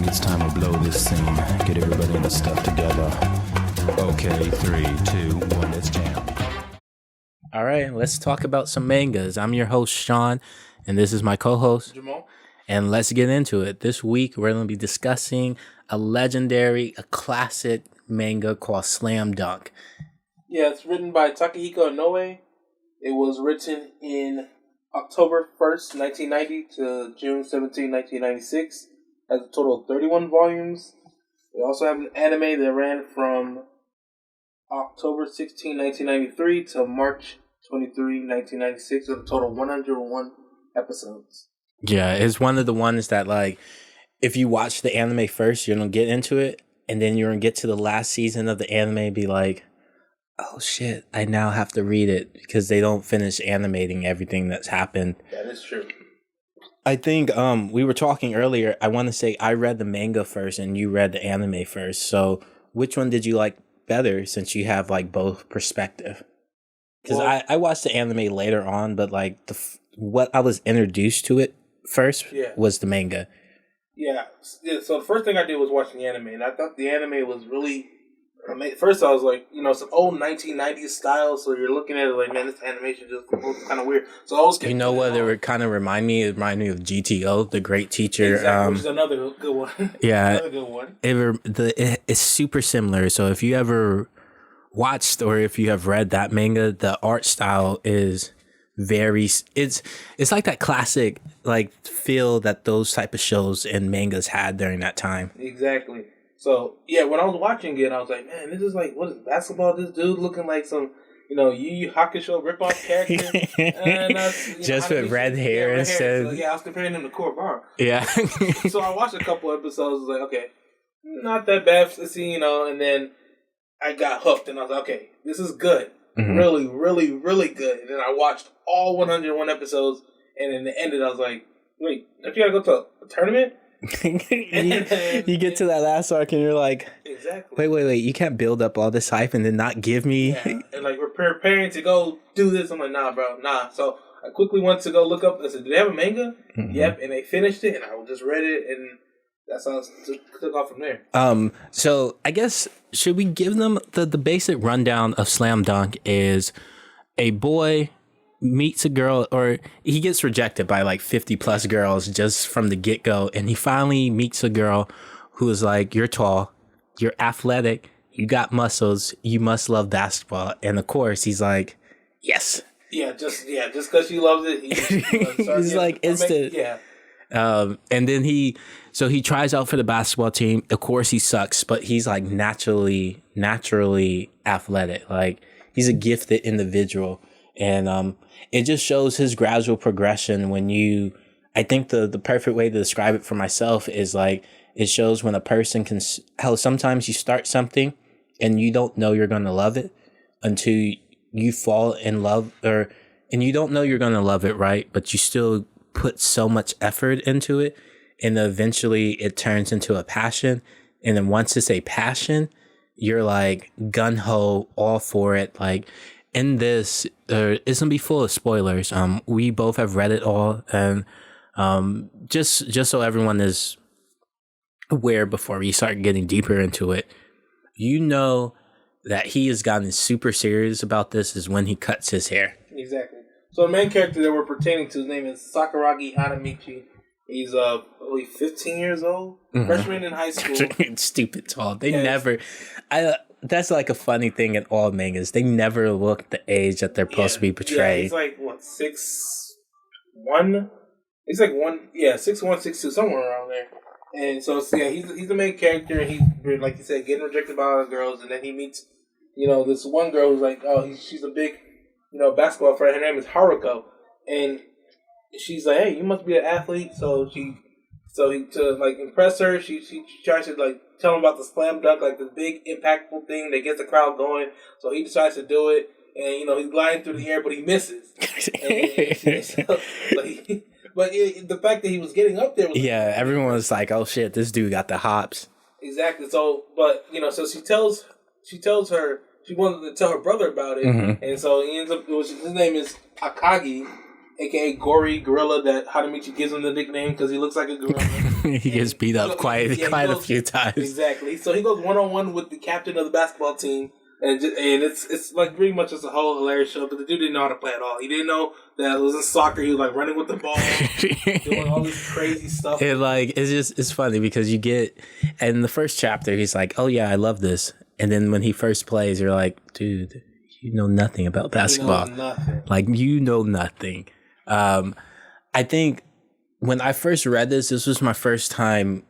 think it's time to blow this scene. Get everybody in the stuff together. Okay, 3, 2, 1, let's jam. All right, let's talk about some mangas. I'm your host, Shawn, and this is my co-host, Jamal. And let's get into it. This week, we're going to be discussing a classic manga called Slam Dunk. Yeah, it's written by Takehiko Inoue. It was written in October 1st, 1990 to June 17, 1996. Has a total of 31 volumes. We also have an anime that ran from October 16, 1993 to March 23, 1996 with a total of 101 episodes. Yeah, it's one of the ones that, like, if you watch the anime first, you're going to get into it, and then you're going to get to the last season of the anime and be like, oh shit, I now have to read it because they don't finish animating everything that's happened. That is true. I think we were talking earlier. I want to say I read the manga first and you read the anime first. So which one did you like better since you have like both perspective? Because I watched the anime later on, but like what I was introduced to it first was the manga. Yeah. So the first thing I did was watching the anime, and I thought the anime was really. First, I was like, it's an old 1990s style, so you're looking at it like, man, this animation just looks kind of weird. So I was You know what? It would kind of remind me of GTO, The Great Teacher. Exactly, which is another good one. Yeah. Another good one. It's super similar. So if you ever watched or if you have read that manga, the art style is it's like that classic like feel that those type of shows and mangas had during that time. Exactly. So, yeah, when I was watching it, I was like, man, this is like, what is basketball? This dude looking like some, Yu Yu Hakusho ripoff character. Just with red hair instead. So, yeah, I was comparing him to Korvar. Yeah. So I watched a couple episodes. I was like, okay, not that bad to see, and then I got hooked. And I was like, okay, this is good. Mm-hmm. Really, really, really good. And then I watched all 101 episodes. And in the end, I was like, wait, don't you got to go to a tournament? you get to that last arc and you're like, exactly. Wait, you can't build up all this hype and then not give me and like we're preparing to go do this. I'm like, nah, bro, nah. So I quickly went to go look up. I said, do they have a manga? Mm-hmm. Yep. And they finished it, and I just read it, and that's how I took off from there. So I guess should we give them the basic rundown of Slam Dunk? Is a boy meets a girl, or he gets rejected by like 50 plus girls just from the get-go, and he finally meets a girl who is like, you're tall, you're athletic, you got muscles, you must love basketball. And of course he's like, yes. Just because she loves it, he's like instant. And then he tries out for the basketball team. Of course he sucks, but he's like naturally athletic. Like he's a gifted individual. And it just shows his gradual progression I think the perfect way to describe it for myself is like, it shows when a person how sometimes you start something and you don't know you're going to love it until you fall in love and you don't know you're going to love it, right? But you still put so much effort into it, and eventually it turns into a passion. And then once it's a passion, you're like gung-ho, all for it. Like, in this, it's gonna be full of spoilers. We both have read it all, and just so everyone is aware before we start getting deeper into it, that he has gotten super serious about this is when he cuts his hair. Exactly. So the main character that we're pertaining to, his name is Sakuragi Hanamichi. He's only 15 years old, freshman in high school. Stupid tall. That's like a funny thing in all mangas. They never look the age that they're supposed to be portrayed. Yeah, he's like, 6'1"? He's like 6'1", 6'2", somewhere around there. And so, he's the main character, and he's, like you said, getting rejected by other girls, and then he meets, this one girl who's like, she's a big, basketball friend. Her name is Haruko. And she's like, hey, you must be an athlete. So to like impress her, she tries to like tell him about the slam dunk, like the big impactful thing that gets the crowd going. So he decides to do it, and he's gliding through the air, but he misses. But the fact that he was getting up there was everyone was like, oh shit, this dude got the hops. Exactly. So, but so she tells her she wanted to tell her brother about it, and so he ends up. His name is Akagi. aka Gory Gorilla, that Hanamichi gives him the nickname because he looks like a gorilla. He gets beat up quite a few times. Exactly. So he goes 1-on-1 with the captain of the basketball team, and it's like pretty much just a whole hilarious show. But the dude didn't know how to play at all. He didn't know that it was in soccer. He was like running with the ball, doing all this crazy stuff. It's funny because you get, in the first chapter he's like, oh yeah, I love this, and then when he first plays, you're like, dude, you know nothing about basketball. Like, you know nothing. I think when I first read this was my first time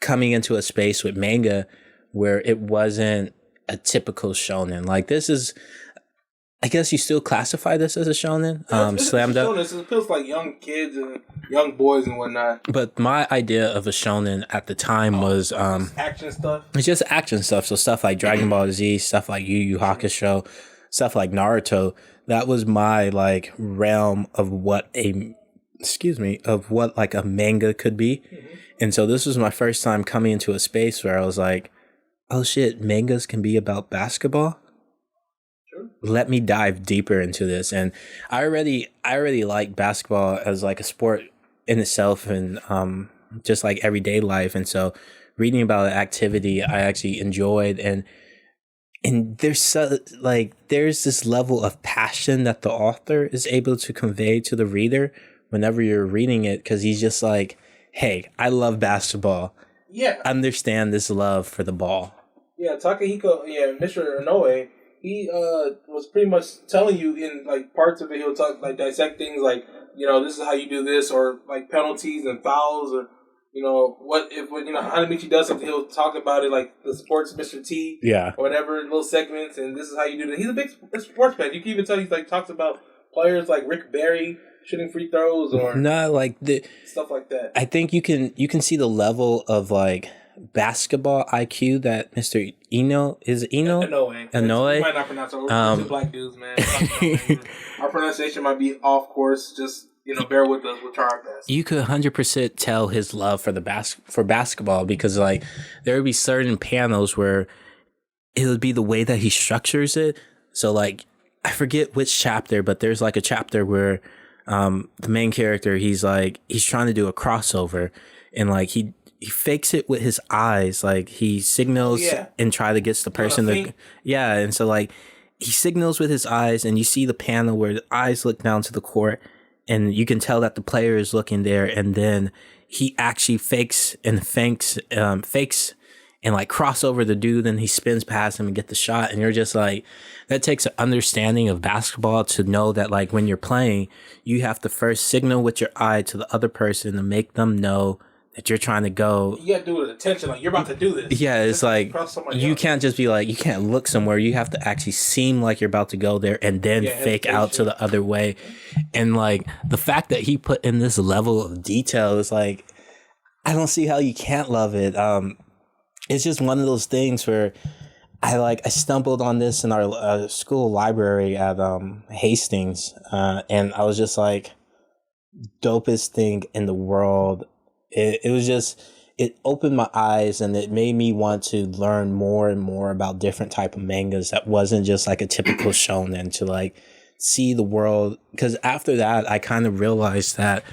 coming into a space with manga where it wasn't a typical shonen. Like, this is, I guess you still classify this as a shonen. Slammed up. It feels like young kids and young boys and whatnot. But my idea of a shonen at the time was action stuff. It's just action stuff. So stuff like Dragon Ball Z, stuff like Yu Yu Hakusho, stuff like Naruto. That was my like realm of what a manga could be. Mm-hmm. And so this was my first time coming into a space where I was like, oh shit, mangas can be about basketball. Sure. Let me dive deeper into this. And I already like basketball as like a sport in itself and just like everyday life. And so reading about an activity I actually enjoyed, and there's this level of passion that the author is able to convey to the reader whenever you're reading it, because he's just like, hey, I love basketball. Yeah. Understand this love for the ball. Yeah, Takehiko, Mr. Inoue, he was pretty much telling you in like parts of it, he'll talk like dissect things like, you know, this is how you do this, or like penalties and fouls, or you know, Hanamichi does something, he'll talk about it like the sports Mr. T, or whatever, little segments, and this is how you do it. He's a big sports fan. You can even tell he's like talks about players like Rick Barry shooting free throws, or stuff like that. I think you can see the level of like basketball IQ that Mr. Inoue. Inoue. You might not pronounce it. We're two black dudes, man. Our pronunciation might be off course. Just, you know, bear with us. We'll try our best. You could 100% tell his love for for basketball, because like there would be certain panels where it would be the way that he structures it. So like, I forget which chapter, but there's like a chapter where the main character, he's trying to do a crossover, and like he fakes it with his eyes, like he signals and try to get the person and so like he signals with his eyes, and you see the panel where the eyes look down to the court, and you can tell that the player is looking there, and then he actually fakes and like cross over the dude, and he spins past him and get the shot. And you're just like, that takes an understanding of basketball to know that like when you're playing, you have to first signal with your eye to the other person to make them know that you're trying to go. You gotta do it with attention, like you're about to do this. Yeah, it's like you can't just be like, you can't look somewhere. You have to actually seem like you're about to go there and then fake out to the other way. And like the fact that he put in this level of detail is like, I don't see how you can't love it. It's just one of those things where I stumbled on this in our school library at Hastings, and I was just like, dopest thing in the world. It was just, it opened my eyes, and it made me want to learn more and more about different type of mangas that wasn't just like a typical shonen, to like see the world. Because after that, I kind of realized that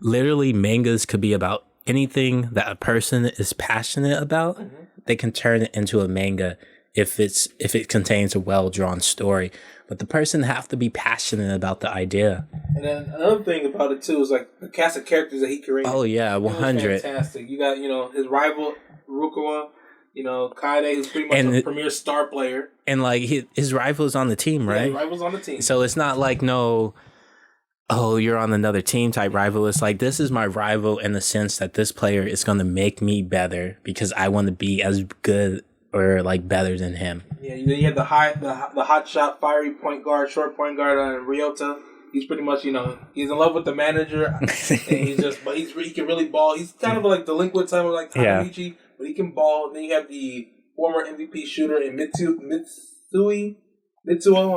literally mangas could be about anything that a person is passionate about. Mm-hmm. They can turn it into a manga if it contains a well-drawn story. But the person have to be passionate about the idea. And then another thing about it too is like the cast of characters that he created. Oh yeah, 100. Fantastic. You got, you know, his rival Rukawa, you know, Kaede, who's pretty much a premier star player. And like his rival's on the team, right? Yeah, rival's on the team. So it's not like you're on another team type rival. It's like, this is my rival in the sense that this player is going to make me better because I want to be as good or like better than him. Yeah, then you have the hot shot, fiery point guard, short point guard on Ryota. He's pretty much, you know, he's in love with the manager, and he can really ball. He's kind of like delinquent type of like Takamichi, but he can ball. Then you have the former MVP shooter in Mitsuo.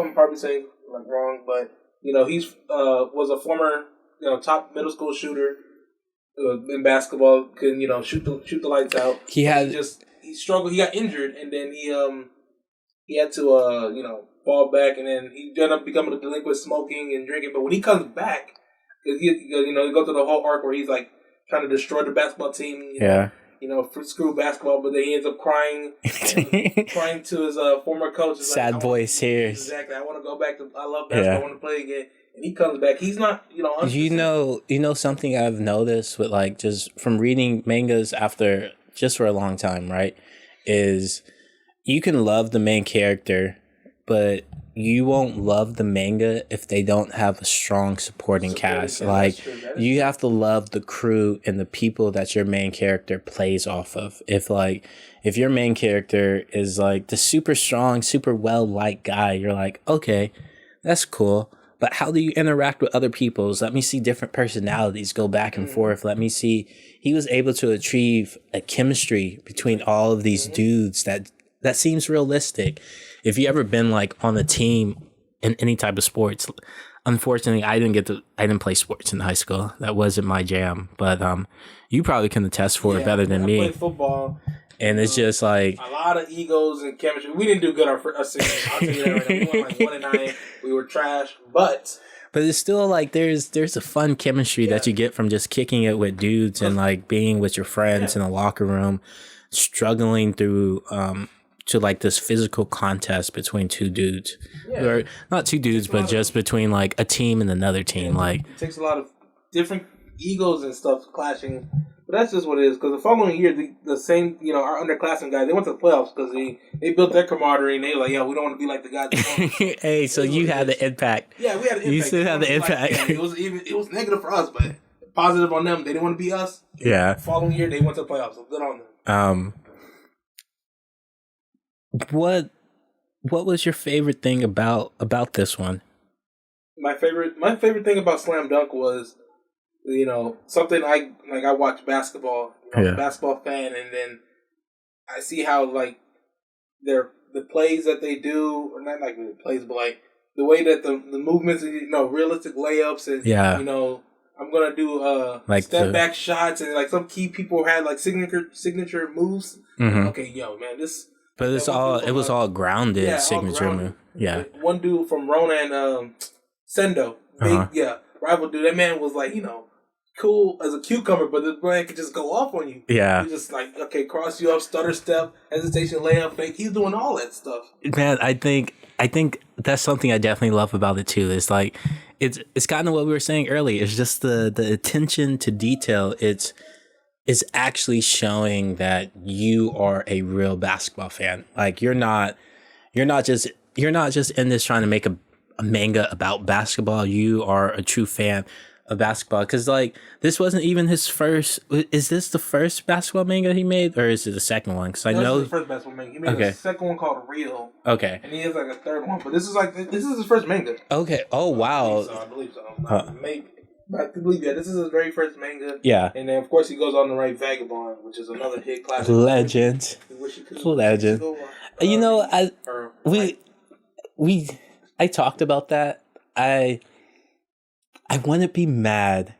I'm probably saying like wrong, but you know, he's was a former, you know, top middle school shooter in basketball. Can, you know, shoot the lights out. He struggled. He got injured, and then he had to you know, fall back, and then he ended up becoming a delinquent, smoking and drinking. But when he comes back, You know, you go through the whole arc where he's like trying to destroy the basketball team. You know, for screw basketball, but then he ends up crying, crying to his former coach. Sad like, voice here. Exactly. I want to go back to. I love basketball. I want to play again. And he comes back. He's not, you know. 100%. You know something I've noticed with like just from reading mangas after just for a long time, right? Is you can love the main character, but you won't love the manga if they don't have a strong supporting cast. Like you have to love the crew and the people that your main character plays off of. If your main character is like the super strong, super well liked guy, you're like, okay, that's cool. But how do you interact with other people? Let me see different personalities go back and forth. Let me see. He was able to achieve a chemistry between all of these dudes that seems realistic. If you ever been like on a team in any type of sports, unfortunately, I didn't play sports in high school. That wasn't my jam. But you probably can attest for it better than me. I played football. And it's just like a lot of egos and chemistry. We didn't do good our season. I'll tell you that right now. We went like 1-9. We were trash, but it's still like there's a fun chemistry that you get from just kicking it with dudes and like being with your friends in a locker room, struggling through to like this physical contest between two dudes, or not two dudes, but just between like a team and another team. Like it takes a lot of different egos and stuff clashing. But that's just what it is. Because the following year, the same, you know, our underclassmen guys, they went to the playoffs because they built their camaraderie and they were like, yeah, we don't want to be like the guys. Hey, so you had the impact. Yeah, we had the impact. You still had the impact. Like, it was negative for us, but positive on them. They didn't want to be us. Yeah. The following year, they went to the playoffs. So good on them. What was your favorite thing about this one? My favorite thing about Slam Dunk was, you know, something I watch basketball. You know, I'm a basketball fan, and then I see how like the plays that they do, or not like the plays, but like the way that the movements, you know, realistic layups, and you know, I'm gonna do like step back shots, and like some key people had like signature moves. Okay, yo, man, this. But it was all grounded signature move. Yeah, one dude from Ronan, Sendo, rival dude. That man was like, you know, cool as a cucumber, but this man could just go off on you. Yeah, he's just like, okay, cross you up, stutter step, hesitation, layup, fake. He's doing all that stuff. Man, I think that's something I definitely love about it too. It's like it's kind of what we were saying earlier. It's just the attention to detail. It's actually showing that you are a real basketball fan. Like you're not just in this trying to make a manga about basketball. You are a true fan of basketball. Because like this wasn't even his first. Is this the first basketball manga he made, or is it the second one? Because I know this is the first basketball manga. He made a second one called Real. Okay, and he has like a third one, but this is his first manga. Okay. Oh wow. I believe so. Maybe. I believe this is his very first manga. Yeah. And then, of course, he goes on to write Vagabond, which is another hit classic. Legend. Legend. You know, I talked about that. I wouldn't be mad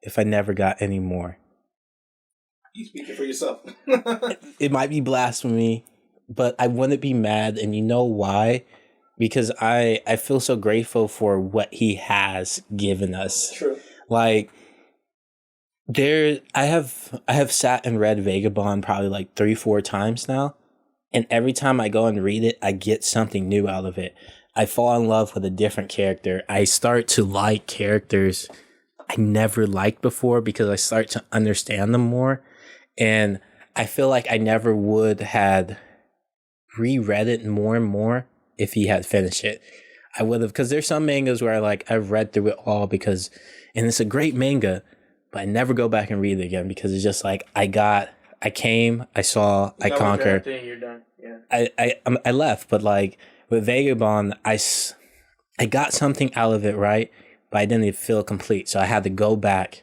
if I never got any more. You speaking for yourself. It might be blasphemy, but I wouldn't be mad, and you know why? Because I feel so grateful for what he has given us. True. Like I have sat and read Vagabond probably like 3-4 times now, and every time I go and read it, I get something new out of it. I fall in love with a different character. I start to like characters I never liked before because I start to understand them more, and I feel like I never would had reread it more and more if he had finished it. I would have, because there's some mangas where I've read through it all and it's a great manga, but I never go back and read it again because it's just like I came, I saw, I conquered. You're done. Yeah. I left, but like with Vagabond, I got something out of it, right? But I didn't feel complete, so I had to go back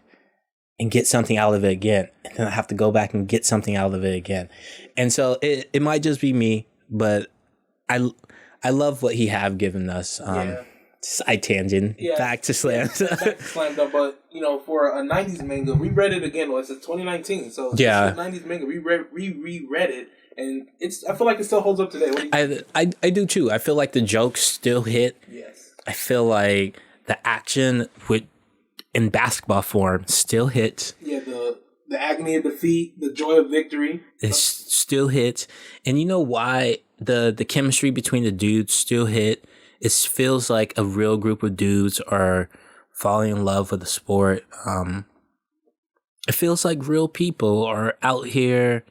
and get something out of it again, and then I have to go back and get something out of it again, and so it might just be me, but I love what he have given us. Side tangent. Yeah, back to Slam. Back to Slam Dunk, but you know, for a '90s manga, we read it again. Well, it's 2019, so it's a '90s manga. We reread it, and I feel like it still holds up today. I do too. I feel like the jokes still hit. Yes. I feel like the action in basketball form still hits. Yeah, the agony of defeat, the joy of victory. It still hits. And you know why the chemistry between the dudes still hit? It feels like a real group of dudes are falling in love with the sport. It feels like real people are out here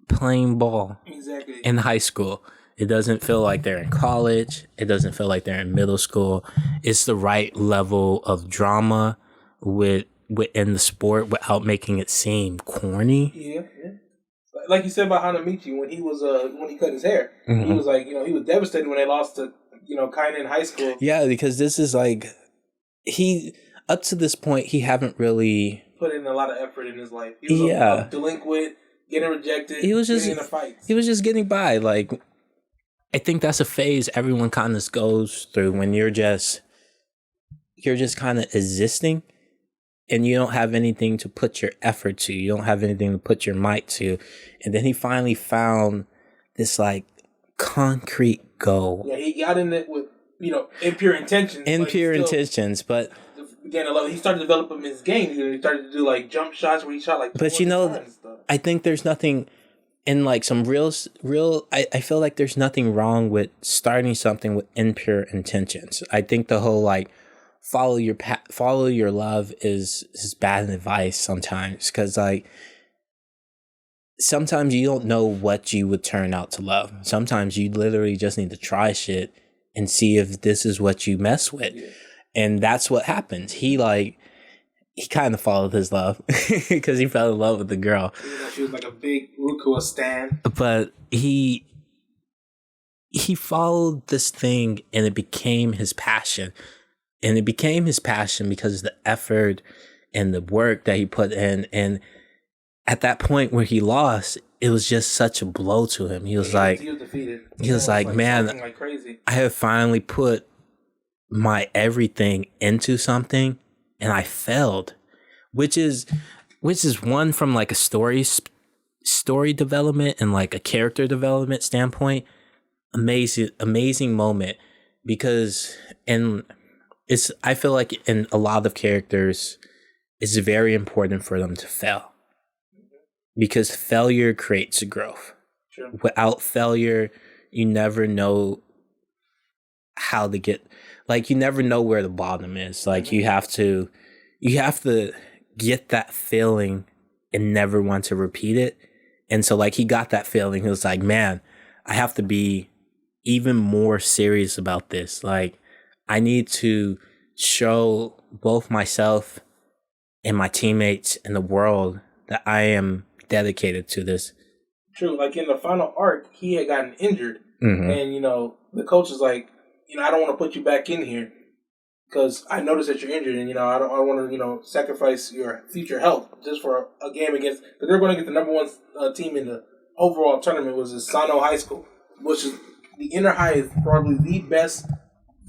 playing ball. Exactly. In high school. It doesn't feel like they're in college. It doesn't feel like they're in middle school. It's the right level of drama within the sport without making it seem corny. Yeah. Like you said about Hanamichi when he cut his hair, he was like, he was devastated when they lost to Kaina in high school. Yeah, because this is like up to this point he haven't really put in a lot of effort in his life. He was a delinquent, getting rejected. He was just getting in fights. He was just getting by. Like, I think that's a phase everyone kind of goes through when you're just kind of existing. And you don't have anything to put your effort to. You don't have anything to put your might to. And then he finally found this like concrete goal. Yeah, he got in it with, impure intentions. But he started developing his game. He started to do like jump shots where he shot like. But I think there's nothing in like some real. I feel like there's nothing wrong with starting something with impure intentions. I think the whole like. Follow your love is bad advice sometimes, because like sometimes you don't know what you would turn out to love. Sometimes you literally just need to try shit and see if this is what you mess with. Yeah. And that's what happens. He kind of followed his love because he fell in love with the girl. She was like a big Rukua stan. But he followed this thing and it became his passion. And it became his passion because of the effort and the work that he put in. And at that point where he lost, it was just such a blow to him. He was defeated. He was like, man, like crazy. I have finally put my everything into something and I failed, which is one from like a story development and like a character development standpoint. Amazing moment, because I feel like in a lot of characters, it's very important for them to fail, because failure creates growth. Sure. Without failure, you never know how to get, like, you never know where the bottom is. Like, you have to get that feeling and never want to repeat it. And so, like, he got that feeling. He was like, man, I have to be even more serious about this. Like, I need to show both myself and my teammates and the world that I am dedicated to this. True. Like in the final arc, he had gotten injured. Mm-hmm. And, the coach is like, I don't want to put you back in here because I noticed that you're injured and, I want to, sacrifice your future health just for a game against, because they're going to get the number one team in the overall tournament, was Sano High School, which is the inner high is probably the best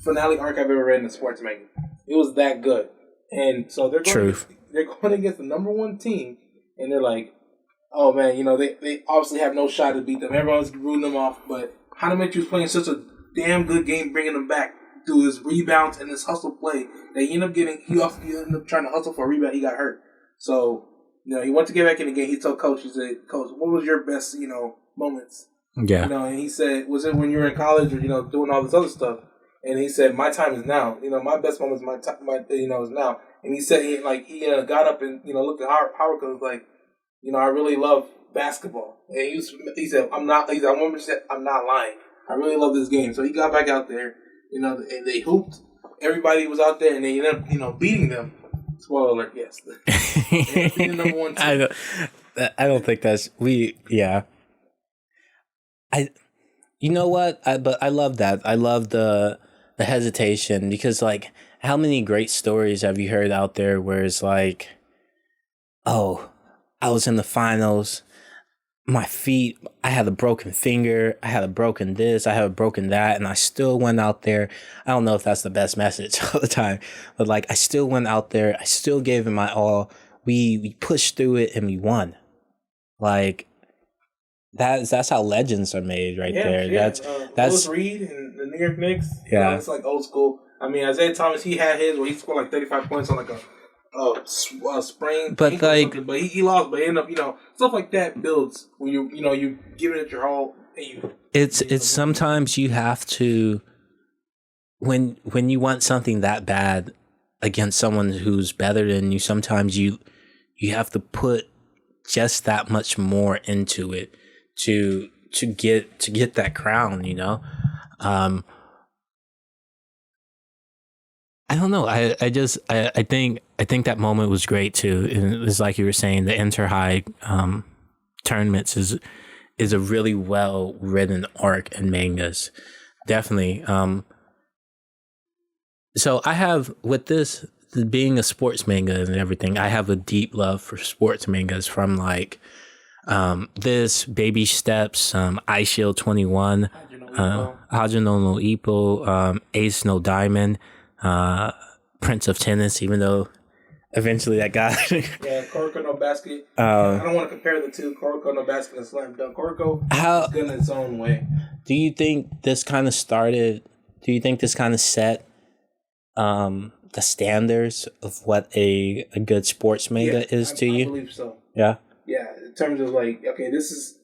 finale arc I've ever read in a sports magazine. It was that good. And so they're going against the number one team, and they're like, oh man, they obviously have no shot to beat them. Everyone's rooting them off, but Hanamichi was playing such a damn good game, bringing them back through his rebounds and his hustle play that he ended up trying to hustle for a rebound. He got hurt. So, he went to get back in the game. He told Coach, he said, Coach, what was your best, moments? Yeah. And he said, was it when you were in college or, doing all this other stuff? And he said, my time is now. My best moment is now. And he said, he got up and, looked at Haruka and was like, I really love basketball. And he said, I'm not lying. I really love this game. So he got back out there, and they hooped. Everybody was out there and they ended up, beating them. Spoiler alert, yes. Beating number one team. I don't think that's, you know what? But I love that. I love the hesitation, because like, how many great stories have you heard out there where it's like, oh, I was in the finals, my feet, I had a broken finger, I had a broken this, I had a broken that, and I still went out there. I don't know if that's the best message all the time, but like, I still went out there, I still gave it my all. We pushed through it and we won. Like, that's how legends are made there. Yeah. That's Willis Reed and the New York Knicks. Yeah. It's like old school. I mean, Isaiah Thomas, he had his where he scored like 35 points on like a sprained but ankle or like, something, but he lost, but ended up, stuff like that builds when you giving it your all. And it's sometimes you have to, when you want something that bad against someone who's better than you, sometimes you have to put just that much more into it to get that crown, I don't know. I think that moment was great too. And it's like you were saying, the inter high tournaments is a really well written arc in mangas, definitely. So I have, with this being a sports manga and everything, I have a deep love for sports mangas from like this, Baby Steps, Ice Shield 21, Hajino no Ippo, Ace no Diamond, Prince of Tennis, even though eventually that guy. Kuroko no Basket. I don't want to compare the two, Kuroko no Basket and Slam Dunk. Kuroko is good in its own way. Do you think this kind of set the standards of what a good sports manga is to you? I believe so. Yeah? Yeah, in terms of like, okay, this is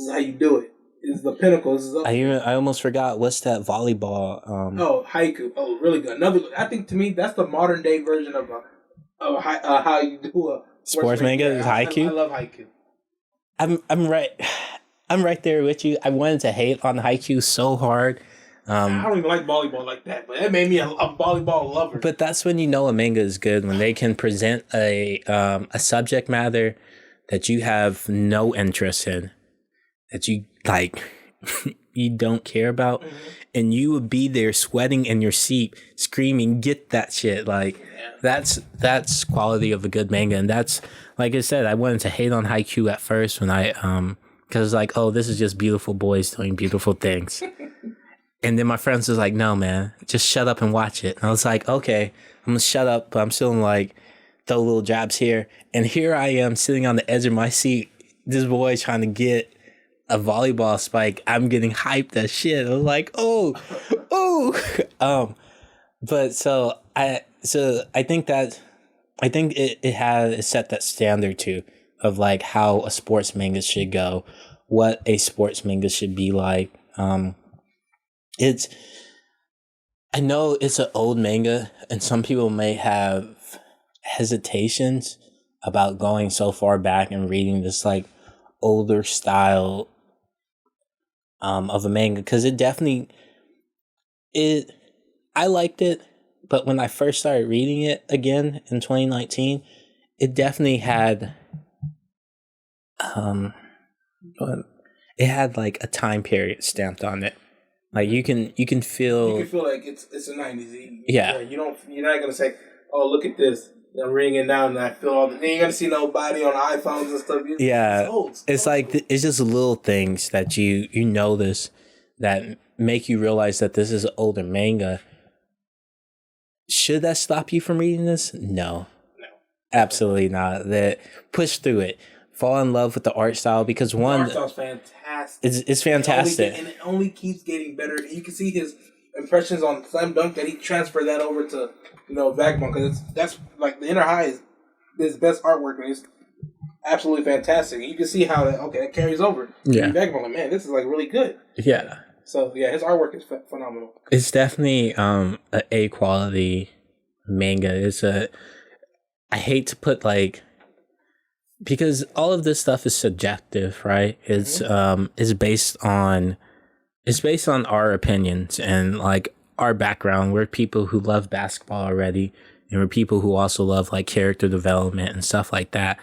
how you do it. This is the pinnacle. This is I almost forgot, what's that volleyball? Haiku. Oh, really good. I think to me that's the modern day version of how you do a sports manga is haiku. I love haiku. I'm right there with you. I wanted to hate on haiku so hard. I don't even like volleyball like that, but it made me a volleyball lover. But that's when you know a manga is good, when they can present a subject matter that you have no interest in, that you like, you don't care about, and you would be there sweating in your seat, screaming, "Get that shit!" Like that's quality of a good manga, and that's, like I said, I wanted to hate on haiku at first when I because like, oh, this is just beautiful boys doing beautiful things. And then my friends was like, "No, man, just shut up and watch it." And I was like, "Okay, I'm gonna shut up," but I'm still like, throw little jabs here. And here I am sitting on the edge of my seat, this boy trying to get a volleyball spike. I'm getting hyped as shit. I was like, oh. But so I think it set that standard too, of like how a sports manga should go, what a sports manga should be like. I know it's an old manga, and some people may have hesitations about going so far back and reading this like older style of a manga, because I liked it, but when I first started reading it again in 2019, it definitely had it had like a time period stamped on it. Like you can feel like it's the 90s. Yeah. You're not gonna say, "Oh, look at this. I'm reading it now and I feel all the." You ain't gonna see nobody on iPhones and stuff. It's like it's just little things that you notice that make you realize that this is an older manga. Should that stop you from reading this? No, absolutely not. That push through it. Fall in love with the art style, because one, the art style's fantastic. It's fantastic, and it only keeps getting better. You can see his impressions on Slam Dunk that he transferred that over to Vagabond, because that's like the Inner High is his best artwork, and it's absolutely fantastic. You can see how that carries over. Yeah, Vagabond, like, man, this is like really good. Yeah. So yeah, his artwork is phenomenal. It's definitely a quality manga. I hate to put like, because all of this stuff is subjective, right? It's based on our opinions and like our background. We're people who love basketball already, and we're people who also love like character development and stuff like that.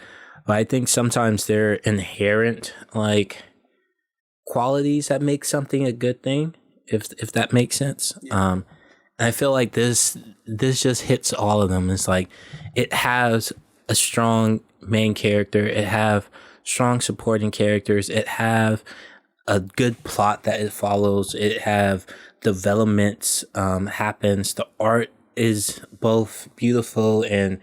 But I think sometimes there are inherent like qualities that make something a good thing, if that makes sense. Yeah. And I feel like this just hits all of them. It's like it has a strong main character, it have strong supporting characters, it have a good plot that it follows, it have developments happens. The art is both beautiful and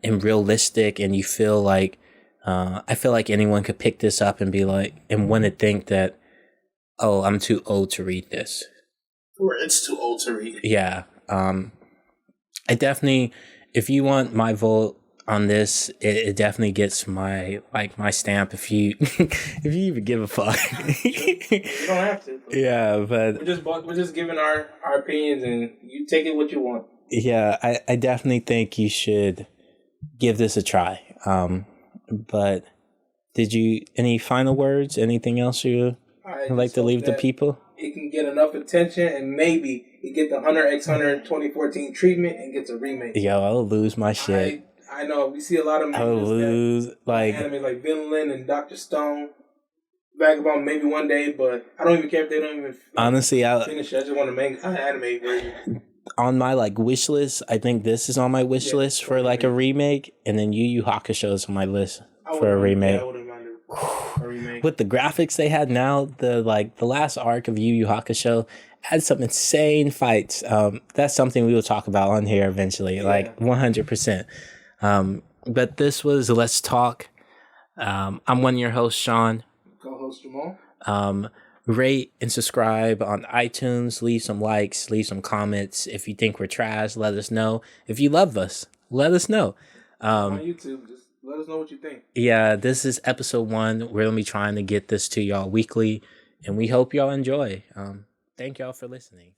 realistic, and you feel like I feel like anyone could pick this up and be like, and want to think that, oh, I'm too old to read this, or it's too old to read. Yeah. I definitely if you want my vote on this, it definitely gets my stamp. If you if you even give a fuck, you don't have to. Yeah, but we're just giving our opinions, and you take it what you want. Yeah, I definitely think you should give this a try. But did you any final words? Anything else you would like to leave the people? It can get enough attention, and maybe it get the Hunter x Hunter 2014 treatment and gets a remake. Yo, I'll lose my shit. I know we see a lot of I'll lose anime like Vinland and Dr. Stone. Vagabond maybe one day, but I don't even care if they don't even honestly finish it. I just want to make an anime version. On my wish list, I think this is on my wish list for a remake, and then Yu Yu Hakusho is on my list for a remake. I wouldn't mind a remake. With the graphics they had now, the last arc of Yu Yu Hakusho had some insane fights. That's something we will talk about on here eventually, 100%. But this was Let's Talk. I'm one of your hosts, Shawn. Co-host Jamal. Rate and subscribe on iTunes. Leave some likes. Leave some comments. If you think we're trash, let us know. If you love us, let us know. On YouTube, just let us know what you think. Yeah, this is episode 1. We're going to be trying to get this to y'all weekly, and we hope y'all enjoy. Thank y'all for listening.